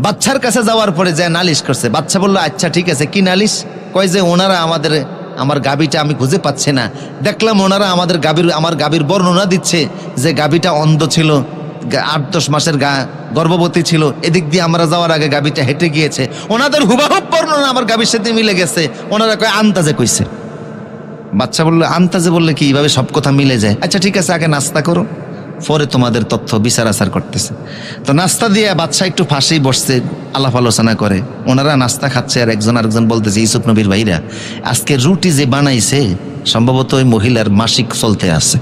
বাচ্চার কাছে যাওয়ার পরে যে নালিশ করছে, বাচ্চা বললো আচ্ছা ঠিক আছে, কি নালিশ? কয় যে ওনারা আমার গাভীটা আমি খুঁজে পাচ্ছি না, দেখলাম ওনারা আমার গাভীর বর্ণনা দিচ্ছে যে গাভীটা অন্ধ ছিল, 8-10 মাসের গর্ভবতী ছিল, এদিক দিয়ে আমরা যাওয়ার আগে গাভীটা হেঁটে গিয়েছে। ওনাদের হুবাহুব বর্ণনা আমার গাভীর সাথে মিলে গেছে। ওনারা কয় আন্তাজে কইছে। বাচ্চা বললো আন্তাজে বললে কি এইভাবে সব কথা মিলে যায়? আচ্ছা ঠিক আছে, আগে নাস্তা করো, পরে তোমাদের তথ্য বিচার আচার করতেছে। তো নাস্তা দিয়ে বাচ্চা একটু ফাঁসেই বসছে, আলাপ আলোচনা করে। ওনারা নাস্তা খাচ্ছে আর একজন আরেকজন বলতেছে, ইউসুফ নবীর ভাইরা আজকে রুটি যে বানাইছে সম্ভবত ওই মহিলার মাসিক চলতে আছে।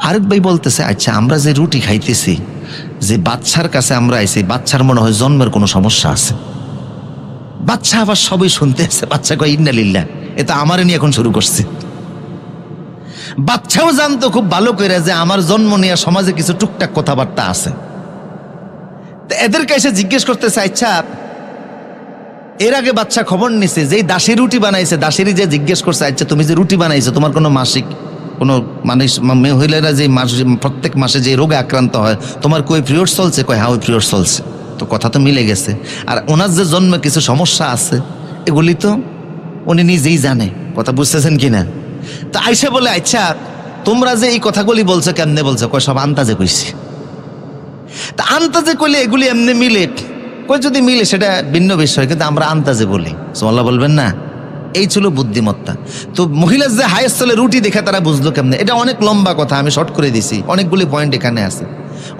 আরেক ভাই বলতেছে আচ্ছা আমরা যে রুটি খাইতেছি, যে বাচ্চার কাছে আমরা আইছি, বাচ্চার মনে হয় জন্মের কোনো সমস্যা আছে। বাচ্চা আবার সবই শুনতে আছে। বাচ্চা কয় ইন্নালিল্লাহ, এটা আমারে নিয়ে এখন শুরু করছে। বাচ্চাও জানতো খুব ভালো করে যে আমার জন্ম নিয়ে সমাজে কিছু টুকটাক কথাবার্তা আছে। এদেরকে এসে জিজ্ঞেস করতেছে আচ্ছা, এর আগে বাচ্চা খবর নিছে যে দাসী রুটি বানাইছে, দাসীরই যে জিজ্ঞেস করছে আচ্ছা তুমি যে রুটি বানাইছো তোমার কোনো মাসিক কোনো মানুষ মহিলারা যে প্রত্যেক মাসে যে রোগে আক্রান্ত হয়, তোমার কই পিরিয়ড চলছে? কয় হ্যাঁ ওই পিরিয়ড চলছে। তো কথা তো মিলে গেছে। আর ওনার যে জন্মে কিছু সমস্যা আছে এগুলি তো উনি নিজেই জানে। কথা বুঝতেছেন কিনা? তো আইসা বলে আচ্ছা তোমরা যে এই কথাগুলি বলছো কেমনে বলছো? কয় সব আন্তাজে কইছি। তা আন্তাজে কইলে এগুলি এমনি মিলে? কই যদি মিলে সেটা ভিন্ন বিষয়, কিন্তু আমরা আন্তাজে বলি। সুবহানাল্লাহ বলবেন না? এই ছিল বুদ্ধিমত্তা। তো মহিলার যে হাইস্থলে রুটি দেখে তারা বুঝলো কেমনে? এটা অনেক লম্বা কথা, আমি শর্ট করে দিছি, অনেকগুলি পয়েন্ট এখানে আছে।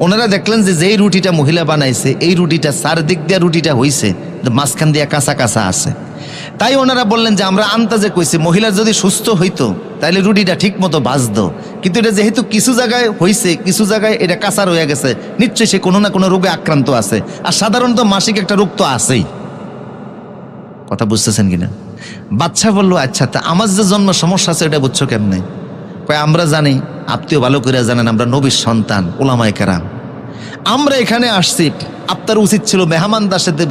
ওনারা দেখলেন যে যেই রুটিটা মহিলা বানাইছে এই রুটিটা চারদিক দিয়ে রুটিটা হইছে, মাঝখান দিয়ে কাঁচা কাঁচা আছে। তাই ওনারা বললেন যে আমরা আন্তাজে কইছি মহিলা যদি সুস্থ হইতো তাহলে রুটিটা ঠিক মতো বাজতো, কিন্তু এটা যেহেতু কিছু জায়গায় হইছে কিছু জায়গায় এটা কাঁচা রয়ে গেছে, নিশ্চয়ই সে কোনো না কোনো রোগে আক্রান্ত আছে। আর সাধারণত মাসিক একটা রোগ তো আছেই। কথা বুঝতেছেন কিনা? বাচ্চা বললো আচ্ছা তা আমার যে জন্ম সমস্যা আছে এটা বুঝছো কেমনে? কয় আমরা জানি, আপনিও ভালো করে জানেন, আমরা নবীর সন্তান, উলামায়ে কেরাম, আমরা এখানে আসছি, আপনার উচিত ছিল মেহমানদার সাথে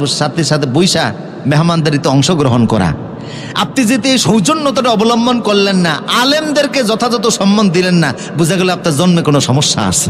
সাথে বৈশা মেহমানদারিতে অংশগ্রহণ করা। আপনি যেতে এই সৌজন্যতাটা অবলম্বন করলেন না, আলেমদেরকে যথাযথ সম্মান দিলেন না, বোঝা গেল আপনার জন্মে কোনো সমস্যা আছে।